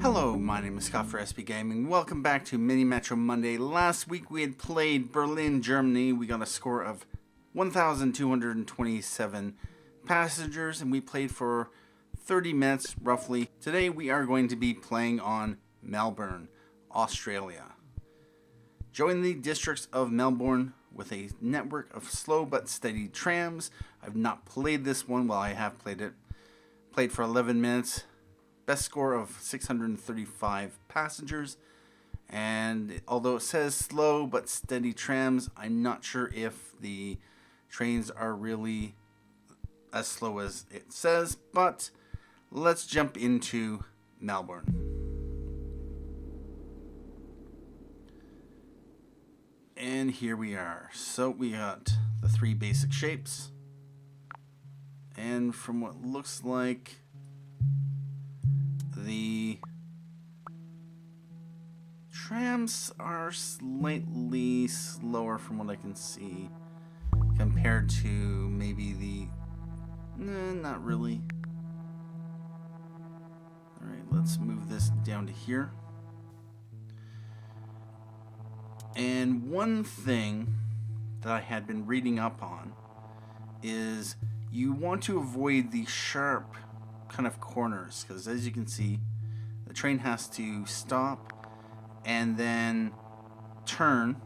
Hello, my name is Scott for SB Gaming. Welcome back to Mini Metro Monday. Last week we had played Berlin, Germany. We got a score of 1,227 passengers and we played for 30 minutes roughly. Today we are going to be playing on Melbourne, Australia. Join the districts of Melbourne with a network of slow but steady trams. I've not played this one, well I have played it. Played for 11 minutes. Best score of 635 passengers, and although it says slow but steady trams, I'm not sure if the trains are really as slow as it says, but let's jump into Melbourne. And here we are. So we got the three basic shapes, and from what looks like the trams are slightly slower from what I can see compared to maybe the... not really. Alright, let's move this down to here. And one thing that I had been reading up on is you want to avoid the sharp kind of corners, because as you can see the train has to stop and then turn.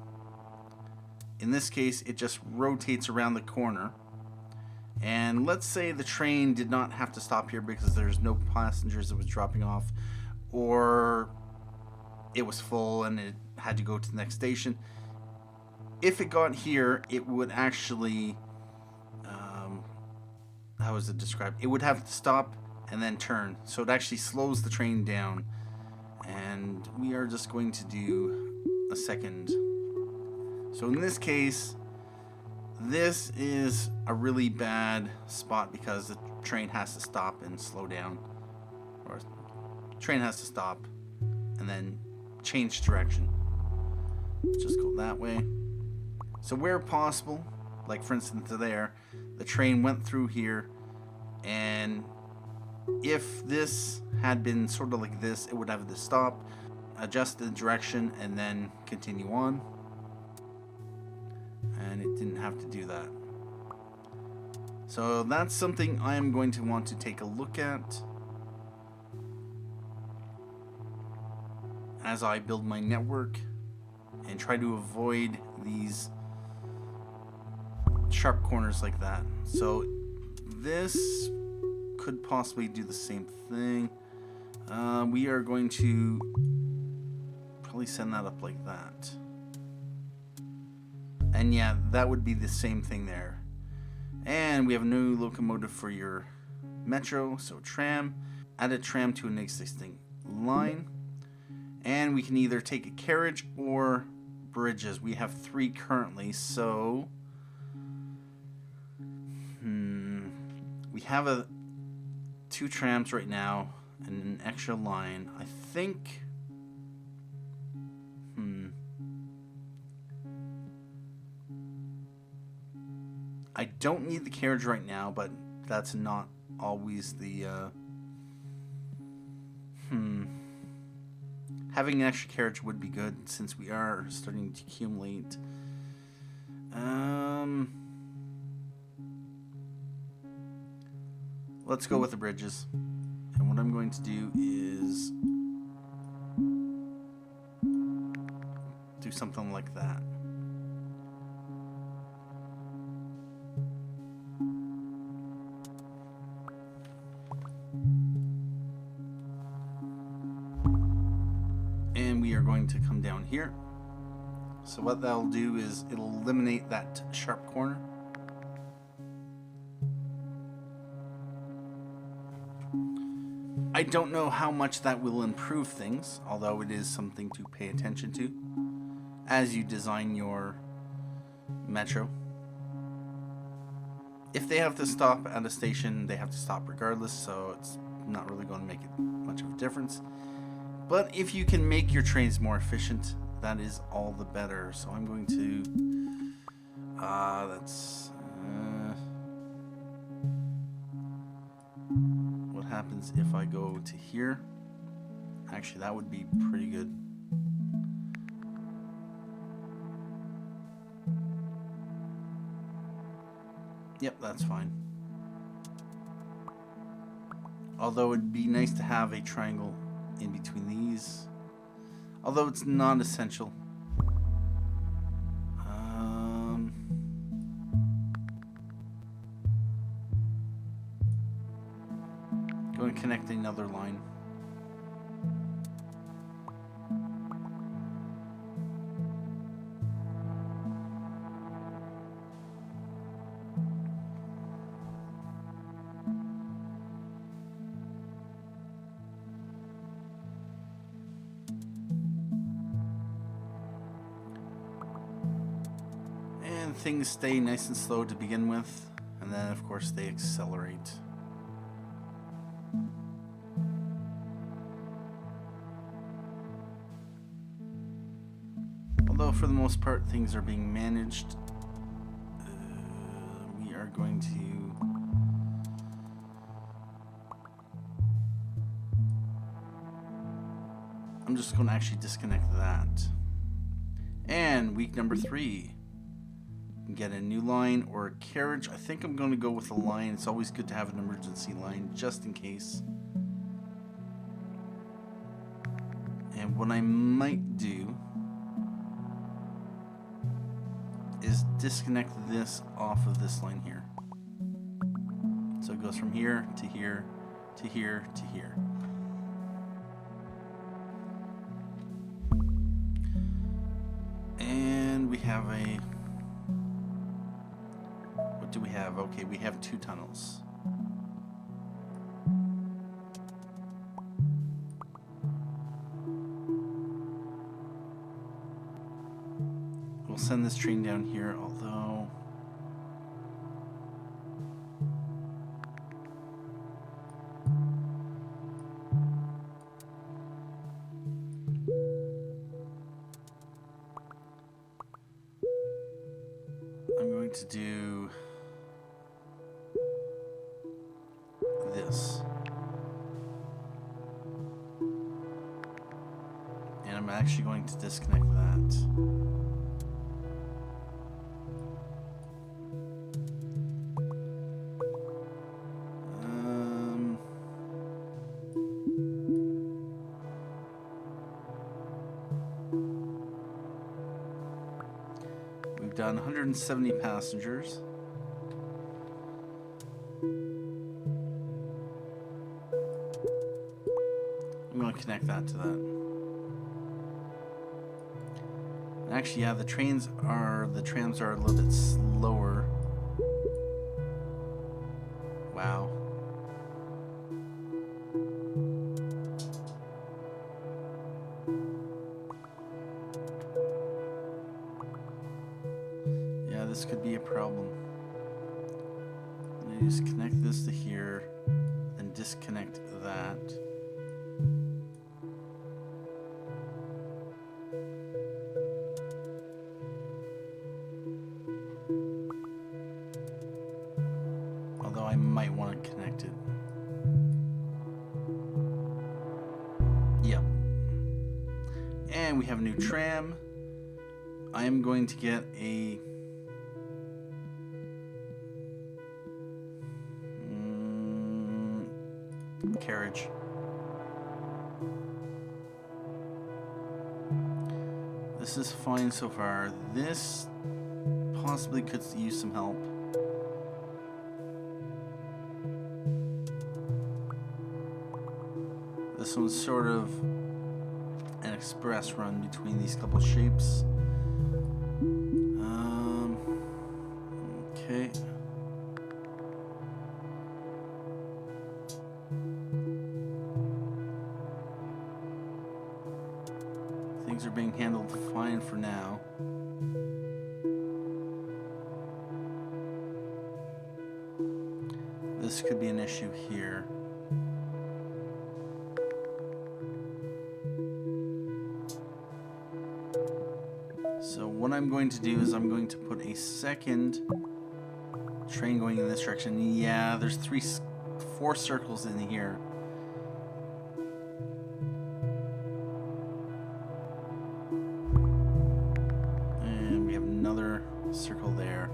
In this case it just rotates around the corner, and let's say the train did not have to stop here because there's no passengers that was dropping off, or it was full and it had to go to the next station. If it got here, it would actually how was it described? It would have to stop and then turn, so it actually slows the train down. And we are just going to do a second. So in this case, this is a really bad spot because the train has to stop and slow down, or the train has to stop and then change direction. Let's just go that way. So where possible, like for instance there, the train went through here, and if this had been sort of like this, it would have to stop, adjust the direction, and then continue on. And it didn't have to do that. So that's something I am going to want to take a look at as I build my network and try to avoid these sharp corners like that. So this could possibly do the same thing. We are going to probably send that up like that. And yeah, that would be the same thing there. And we have a new locomotive for your metro, so tram. Add a tram to an existing line. And we can either take a carriage or bridges. We have 3 currently, so we have 2 trams right now and an extra line. I think I don't need the carriage right now, but that's not always the having an extra carriage would be good since we are starting to accumulate. Let's go with the bridges. And what I'm going to do is do something like that. And we are going to come down here. So what that'll do is it'll eliminate that sharp corner. I don't know how much that will improve things, although it is something to pay attention to as you design your metro. If they have to stop at a station, they have to stop regardless, so it's not really going to make it much of a difference. But if you can make your trains more efficient, that is all the better. So I'm going to what happens if I go to here? Actually, that would be pretty good. Yep, that's fine. Although it'd be nice to have a triangle in between these. Although it's not essential. Going to connect another line. And things stay nice and slow to begin with, and then of course they accelerate. Although for the most part things are being managed, we are going to I'm just going to actually disconnect that. And week number 3, get a new line or a carriage. I think I'm going to go with a line. It's always good to have an emergency line just in case. And what I might do is disconnect this off of this line here. So it goes from here to here to here to here. And we have a... What do we have? Okay, we have 2 tunnels. We'll send this train down here, although... I'm going to do this. And I'm actually going to disconnect that. We've done 170 passengers. I'm going to connect that to that. And actually, yeah, the trams are a little bit slower. Wow. Yeah, this could be a problem. Let me just connect this to here, then disconnect that. Although I might want to connect it. Yep. And we have a new tram. I am going to get a carriage. This is fine so far. This possibly could use some help. This one's sort of an express run between these couple shapes. Okay. Things are being handled fine for now. This could be an issue here. So what I'm going to do is I'm going to put a second train going in this direction. Yeah, there's 4 circles in here. circle there.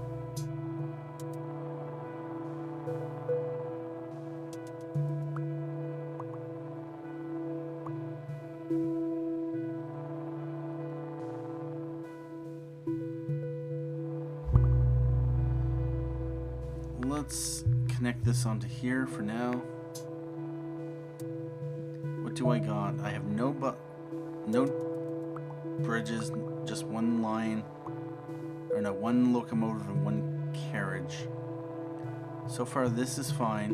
Let's connect this onto here for now. What do I got? I have no bridges, just one line, or no, one locomotive and one carriage. So far this is fine.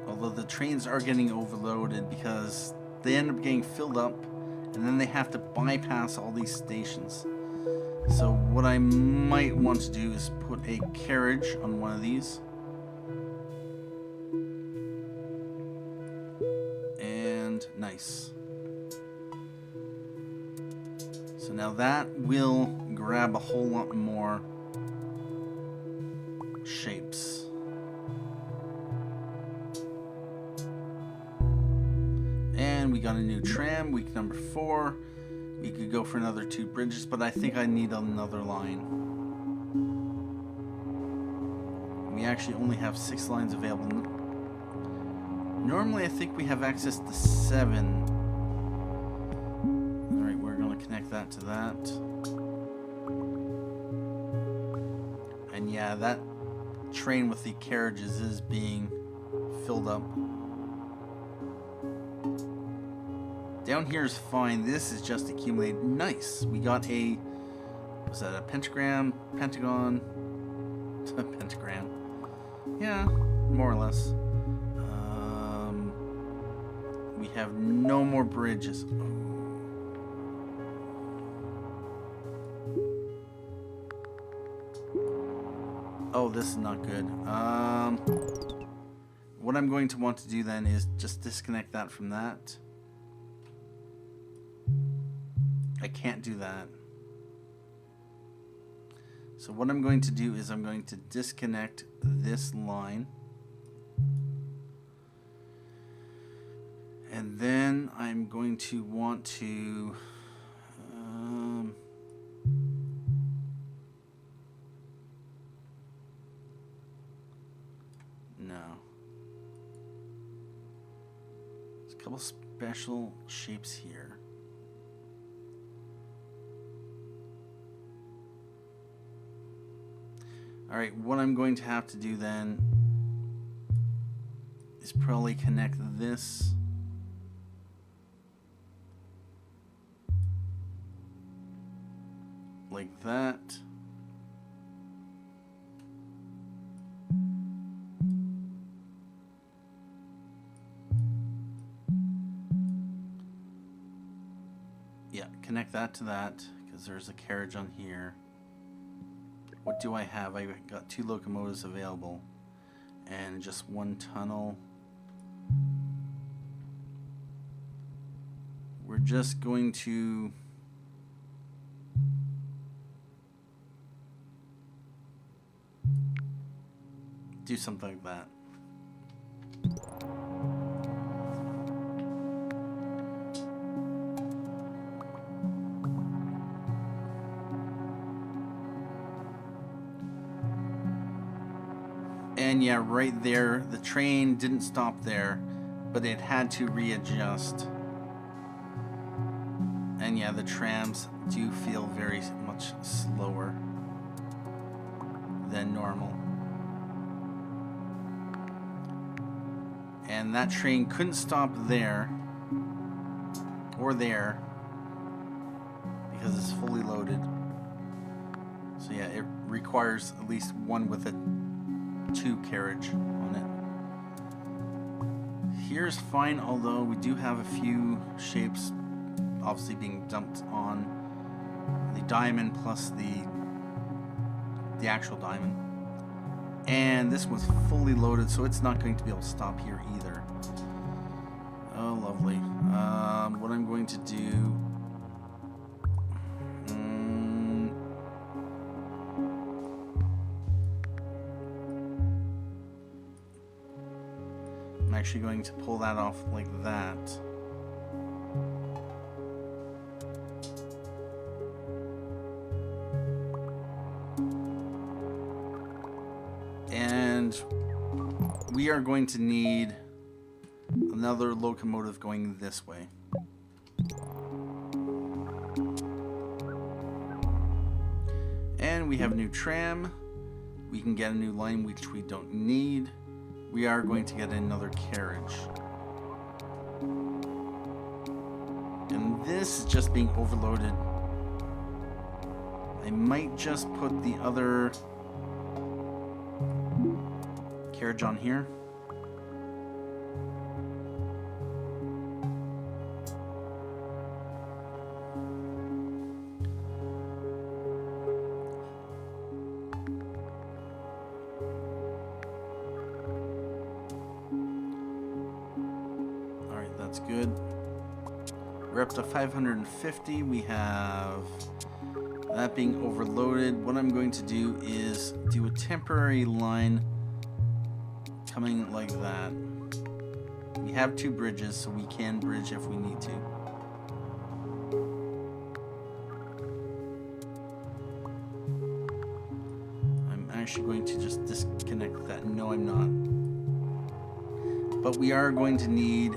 Although the trains are getting overloaded because they end up getting filled up and then they have to bypass all these stations. So what I might want to do is put a carriage on one of these. And nice. So now that will grab a whole lot more shapes. And we got a new tram, week number 4. We could go for another 2 bridges, but I think I need another line. We actually only have 6 lines available. Normally I think we have access to 7. Alright, we're going to connect that to that. And yeah, that train with the carriages is being filled up. Down here is fine. This is just accumulated. Nice. We got a, was that a pentagram? Pentagon? A pentagram. Yeah, more or less. We have no more bridges. Oh, this is not good. What I'm going to want to do then is just disconnect that from that. I can't do that. So what I'm going to do is I'm going to disconnect this line. And then I'm going to want to no. There's a couple special shapes here. Alright, what I'm going to have to do then is probably connect this like that. Yeah, connect that to that because there's a carriage on here. What do I have? I got 2 locomotives available and just 1 tunnel. We're just going to do something like that. And yeah, right there, the train didn't stop there, but it had to readjust. And yeah, the trams do feel very much slower than normal. And that train couldn't stop there or there because it's fully loaded. So yeah, it requires at least one with a 2 carriage on it. Here's fine, although we do have a few shapes obviously being dumped on the diamond plus the actual diamond. And this was fully loaded, so it's not going to be able to stop here either. Oh, lovely. What I'm going to do... I'm actually going to pull that off like that. And we are going to need another locomotive going this way. And we have a new tram. We can get a new line, which we don't need. We are going to get another carriage. And this is just being overloaded. I might just put the other carriage on here. Alright, that's good. We're up to 550. We have that being overloaded. What I'm going to do is do a temporary line coming like that. We have 2 bridges, so we can bridge if we need to. I'm actually going to just disconnect that. No, I'm not. But we are going to need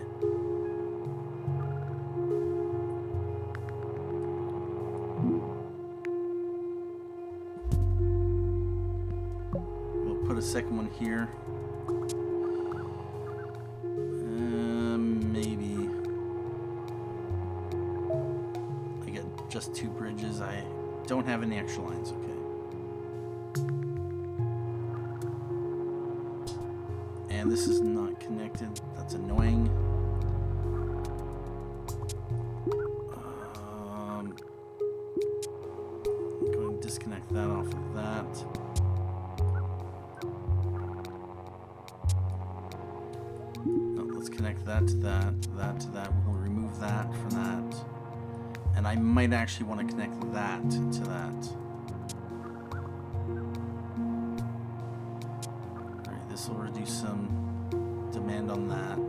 a second one here. Maybe I get just 2 bridges. I don't have any extra lines. Okay. And this is not connected. That's annoying. I'm going to disconnect that off of that. Let's connect that to that, that to that. We'll remove that from that. And I might actually want to connect that to that. Alright, this will reduce some demand on that.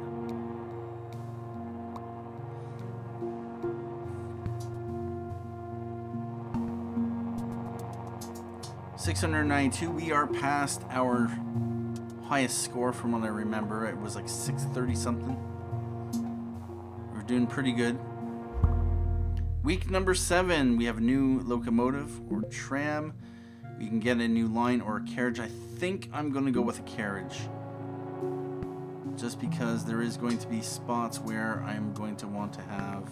$692. We are past our highest score from what I remember. It was like 630 something. We're doing pretty good. Week number 7, we have a new locomotive or tram. We can get a new line or a carriage. I think I'm going to go with a carriage, just because there is going to be spots where I'm going to want to have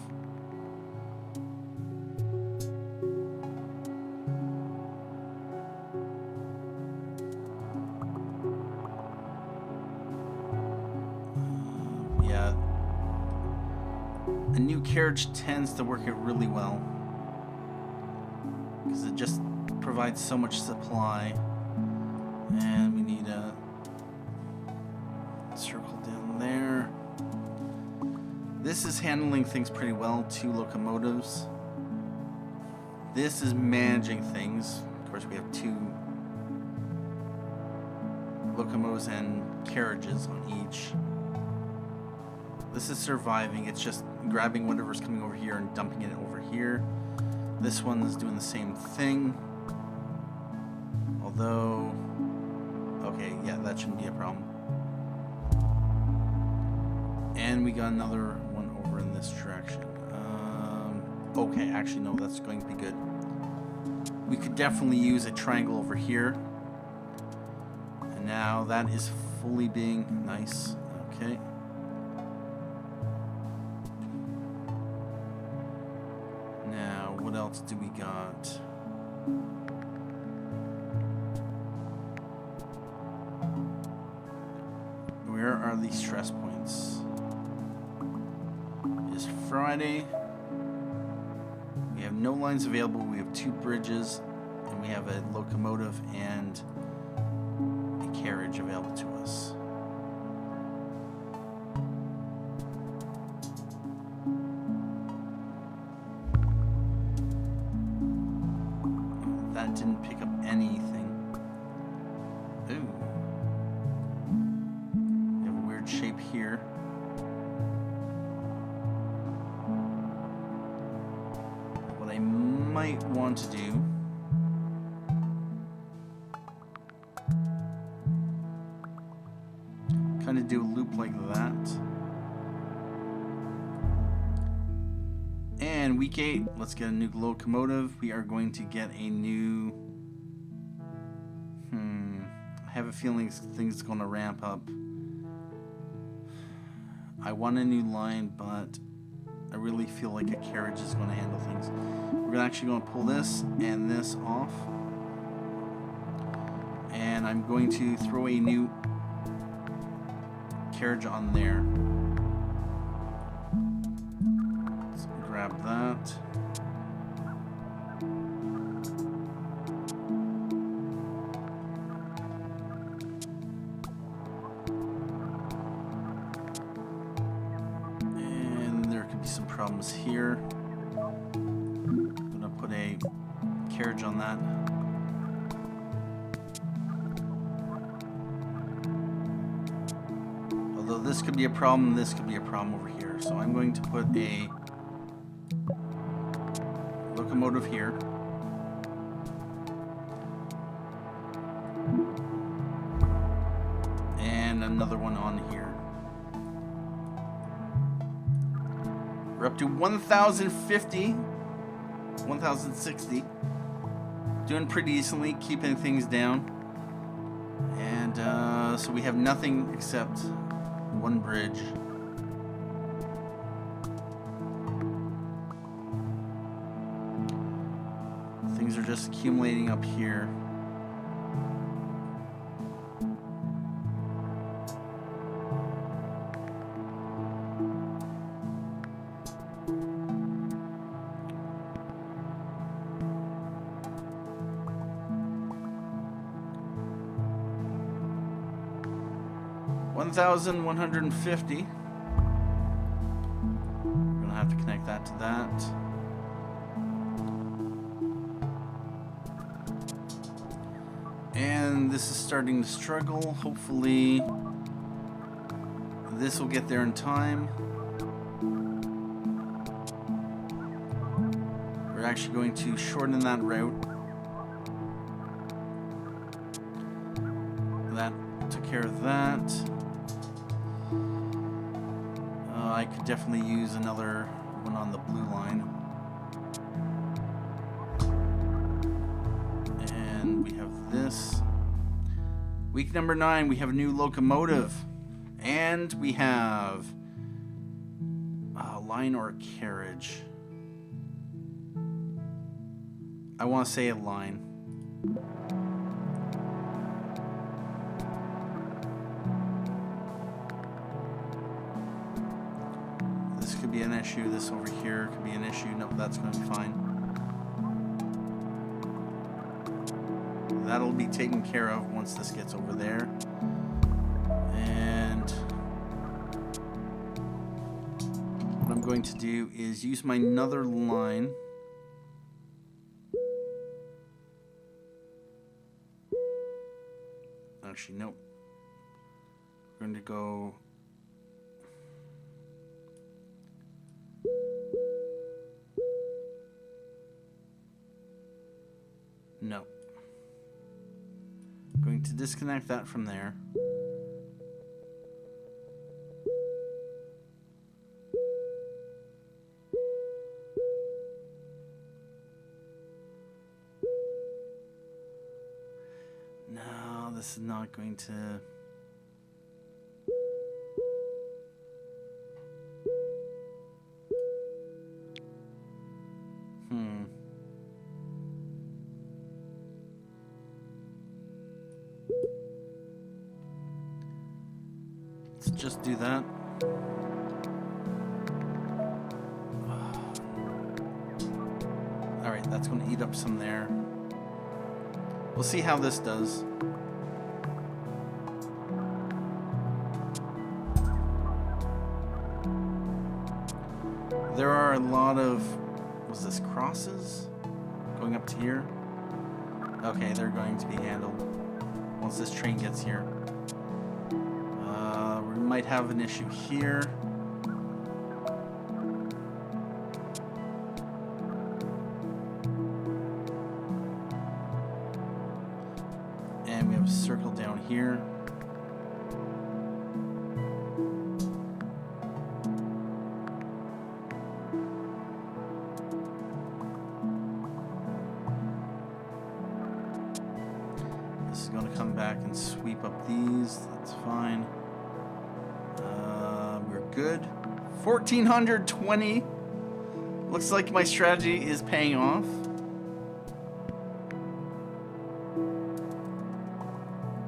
a new carriage tends to work out really well because it just provides so much supply. And we need a circle down there. This is handling things pretty well. 2 locomotives. This is managing things. Of course, we have 2 locomotives and carriages on each. This is surviving. It's just grabbing whatever's coming over here and dumping it over here. This one is doing the same thing. Although, okay, yeah, that shouldn't be a problem. And we got another one over in this direction. Okay, actually, no, that's going to be good. We could definitely use a triangle over here. And now that is fully being nice. Okay. What else do we got? Where are these stress points? It's Friday. We have no lines available. We have 2 bridges, and we have a locomotive and a carriage available to us. That didn't pick up anything. Ooh. We have a weird shape here. What I might want to do kind of do a loop like that. And week 8, let's get a new locomotive. We are going to get a new... I have a feeling things are going to ramp up. I want a new line, but I really feel like a carriage is going to handle things. We're actually going to pull this and this off. And I'm going to throw a new carriage on there. Let's grab that. Some problems here. I'm gonna put a carriage on that. Although this could be a problem, this could be a problem over here. So I'm going to put a locomotive here. And another one on here. We're up to 1,050, 1,060. Doing pretty decently, keeping things down. And so we have nothing except one bridge. Things are just accumulating up here. $1,150. We're gonna have to connect that to that. And this is starting to struggle. Hopefully this will get there in time. We're actually going to shorten that route. That took care of that. I could definitely use another one on the blue line. And we have this. Week number 9, we have a new locomotive. And we have a line or a carriage. I want to say a line. Could be an issue. This over here could be an issue. Nope, that's going to be fine. That'll be taken care of once this gets over there. And what I'm going to do is use my another line. Actually, nope. We're going to go... No. I'm going to disconnect that from there. No, this is not going to... Just do that. Alright, that's going to eat up some there. We'll see how this does. There are a lot of... Was this crosses? Going up to here? Okay, they're going to be handled once this train gets here. Might have an issue here. And we have a circle down here. This is going to come back and sweep up these. That's fine. We're good. 1,420. Looks like my strategy is paying off.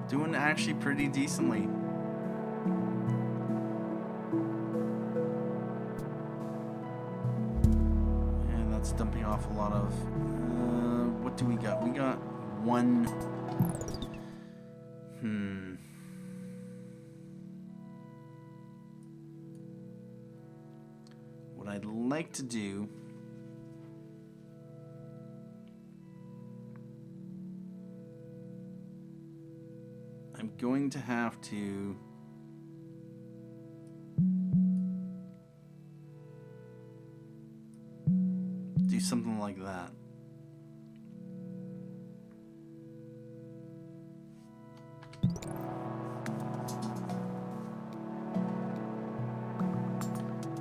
Doing actually pretty decently. And that's dumping off a lot of... what do we got? We got one... What I'd like to do... I'm going to have to do something like that.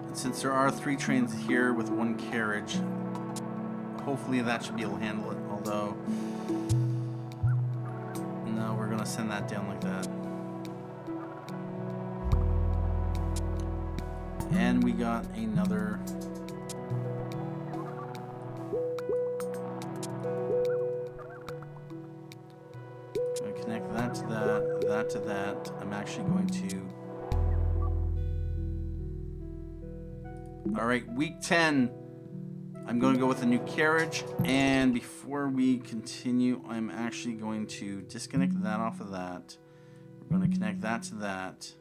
And since there are 3 trains here with 1 carriage, hopefully that should be able to handle it, although we're going to send that down like that. And we got another... Going to connect that to that, that to that. I'm actually going to... Alright, week 10. I'm going to go with a new carriage, and before we continue, I'm actually going to disconnect that off of that. We're going to connect that to that.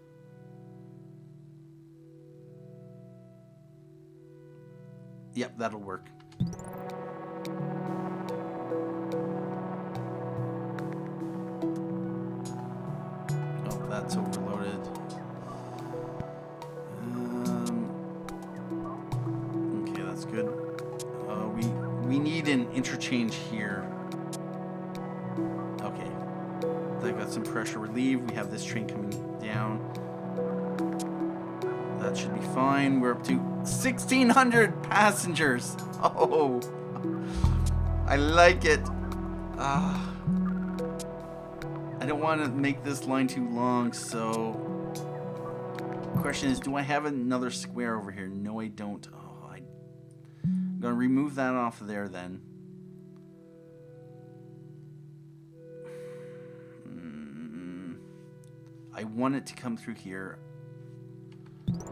Yep, that'll work. Oh, that's overloaded. Okay, that's good. We need an interchange here. Okay. I got some pressure relief. We have this train coming down. That should be fine. We're up to 1,600 passengers. Oh, I like it. I don't want to make this line too long, so the question is, do I have another square over here? No, I don't. I'm going to remove that off of there then. I want it to come through here.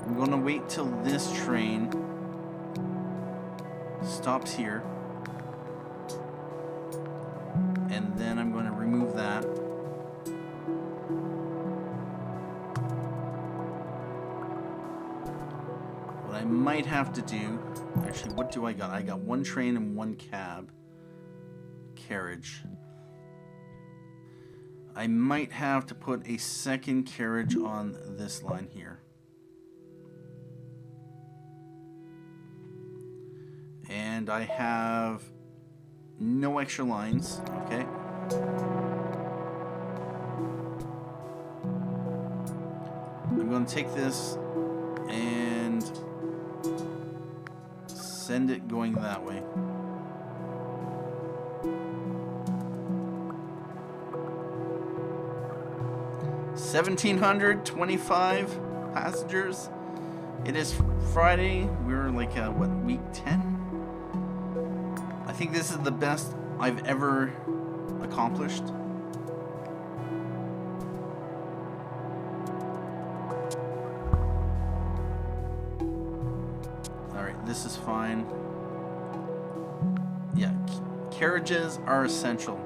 I'm going to wait till this train stops here. And then I'm going to remove that. What I might have to do... Actually, what do I got? I got 1 train and 1 carriage. I might have to put a second carriage on this line here. And I have no extra lines, okay? I'm going to take this and send it going that way. $1,725 passengers. It is Friday. We're like what, week 10? I think this is the best I've ever accomplished. Alright, this is fine. Yeah, carriages are essential.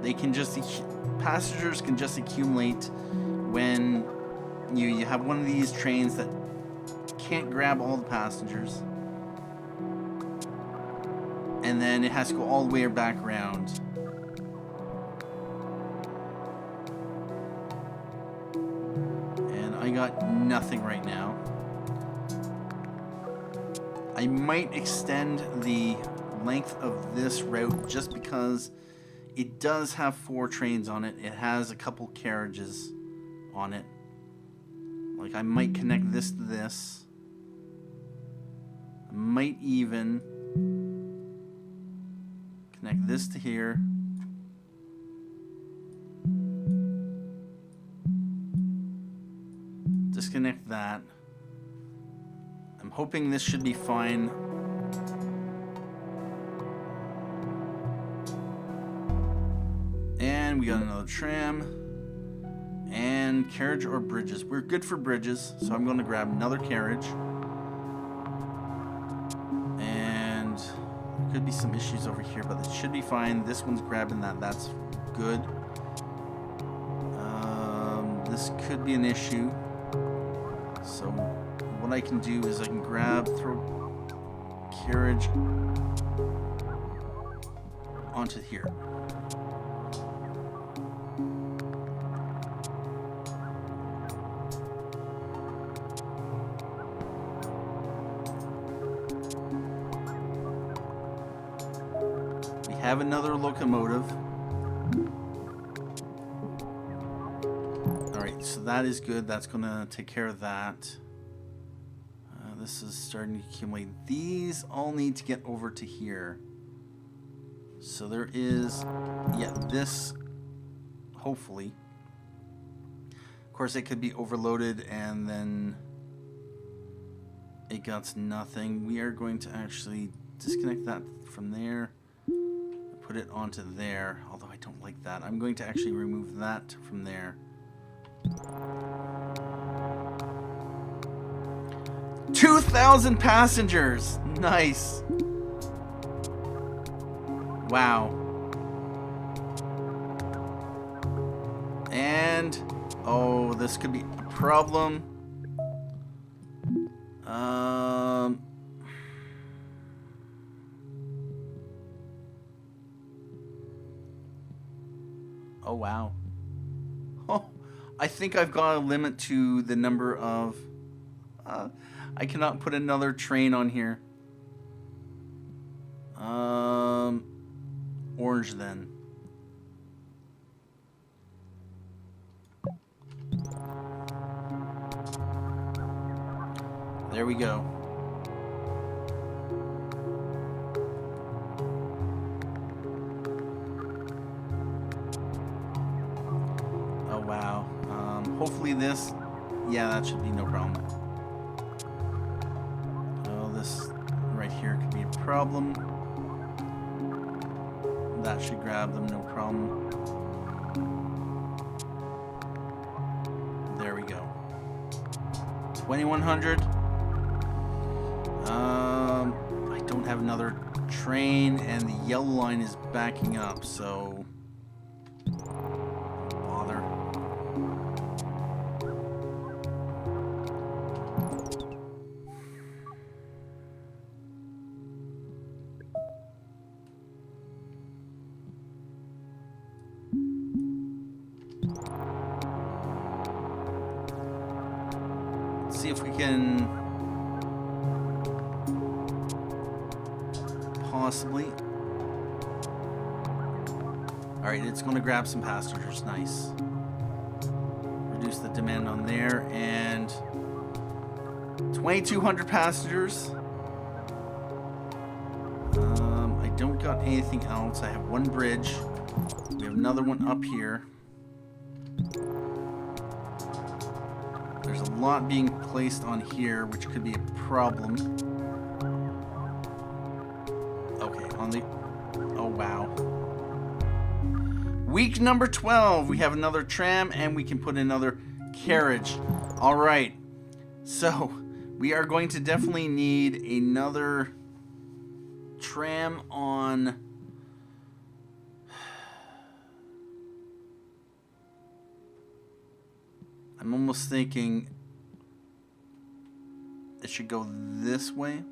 They can just, passengers can just accumulate when you have one of these trains that can't grab all the passengers. And then it has to go all the way back around. And I got nothing right now. I might extend the length of this route just because it does have 4 trains on it. It has a couple carriages on it. Like, I might connect this to this. I might even Connect this to here. Disconnect that. I'm hoping this should be fine. And we got another tram. And carriage or bridges. We're good for bridges, so I'm going to grab another carriage. And there could be some issues over here, but it should be fine. This one's grabbing that. That's good. This could be an issue. So what I can do is I can throw carriage onto here. We have another locomotive. Alright, so that is good. That's going to take care of that. This is starting to accumulate. These all need to get over to here. So there is, yeah, this, hopefully. Of course, it could be overloaded and then it got nothing. We are going to actually disconnect that from there. Put it onto there, although I don't like that. I'm going to actually remove that from there. 2,000 passengers! Nice! Wow. And, oh, this could be a problem. Oh, wow. Oh, I think I've got a limit to the number of... I cannot put another train on here. Orange then. There we go. Oh wow. Hopefully this, yeah, that should be no problem. Oh, this right here could be a problem. That should grab them, no problem. There we go. 2100. I don't have another train, and the yellow line is backing up, so bother. Let's see if we can possibly. Alright, it's going to grab some passengers. Nice. Reduce the demand on there. And 2,200 passengers. I don't got anything else. I have one bridge. We have another one up here. There's a lot being placed on here, which could be a problem. Okay, on the... Oh, wow. Week number 12. We have another tram, and we can put another carriage. All right. So, we are going to definitely need another tram on... I'm almost thinking it should go this way.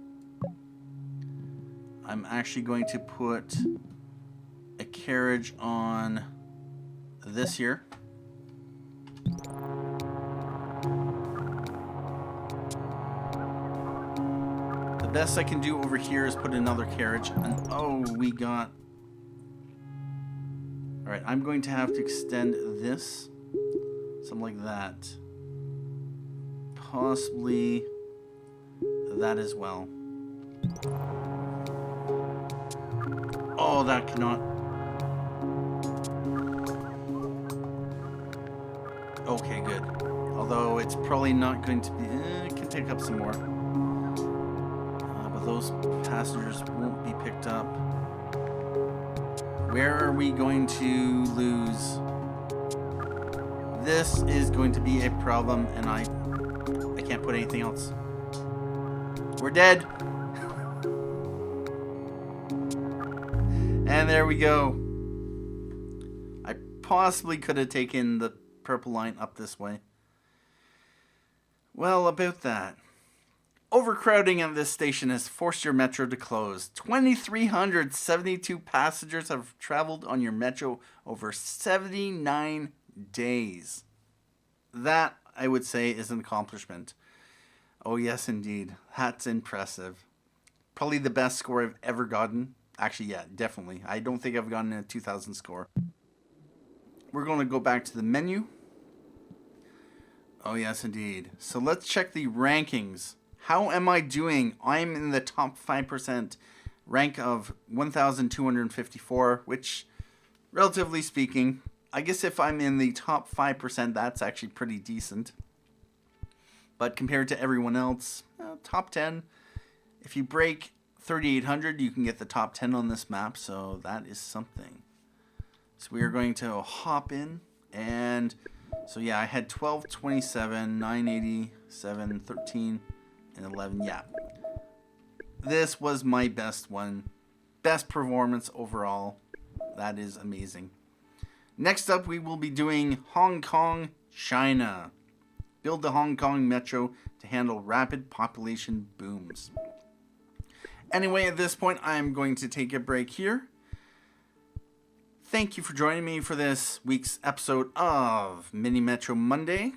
I'm actually going to put a carriage on this here. The best I can do over here is put another carriage. And oh, we got... Alright, I'm going to have to extend this. Something like that. Possibly that as well. Oh, Oh, that cannot. Okay, good. Although it's probably not going to be. It can take up some more. But those passengers won't be picked up. Where are we going to lose? This is going to be a problem, and I can't put anything else. We're dead. And there we go. I possibly could have taken the purple line up this way. Well, about that. Overcrowding at this station has forced your metro to close. 2,372 passengers have traveled on your metro over 79 days. That, I would say, is an accomplishment. Oh, yes, indeed. That's impressive. Probably the best score I've ever gotten. Actually, yeah, definitely. I don't think I've gotten a 2,000 score. We're going to go back to the menu. Oh, yes, indeed. So let's check the rankings. How am I doing? I'm in the top 5%, rank of 1,254, which, relatively speaking, I guess if I'm in the top 5%, that's actually pretty decent. But compared to everyone else, top 10. If you break 3,800, you can get the top 10 on this map, so that is something. So we are going to hop in, and so yeah, I had 12, 27, 987, 13, and 11. Yeah, this was my best one. Best performance overall. That is amazing. Next up, we will be doing Hong Kong, China. Build the Hong Kong Metro to handle rapid population booms. Anyway, at this point, I'm going to take a break here. Thank you for joining me for this week's episode of Mini Metro Monday.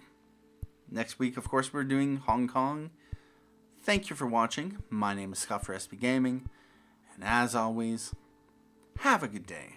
Next week, of course, we're doing Hong Kong. Thank you for watching. My name is Scott for SB Gaming. And as always, have a good day.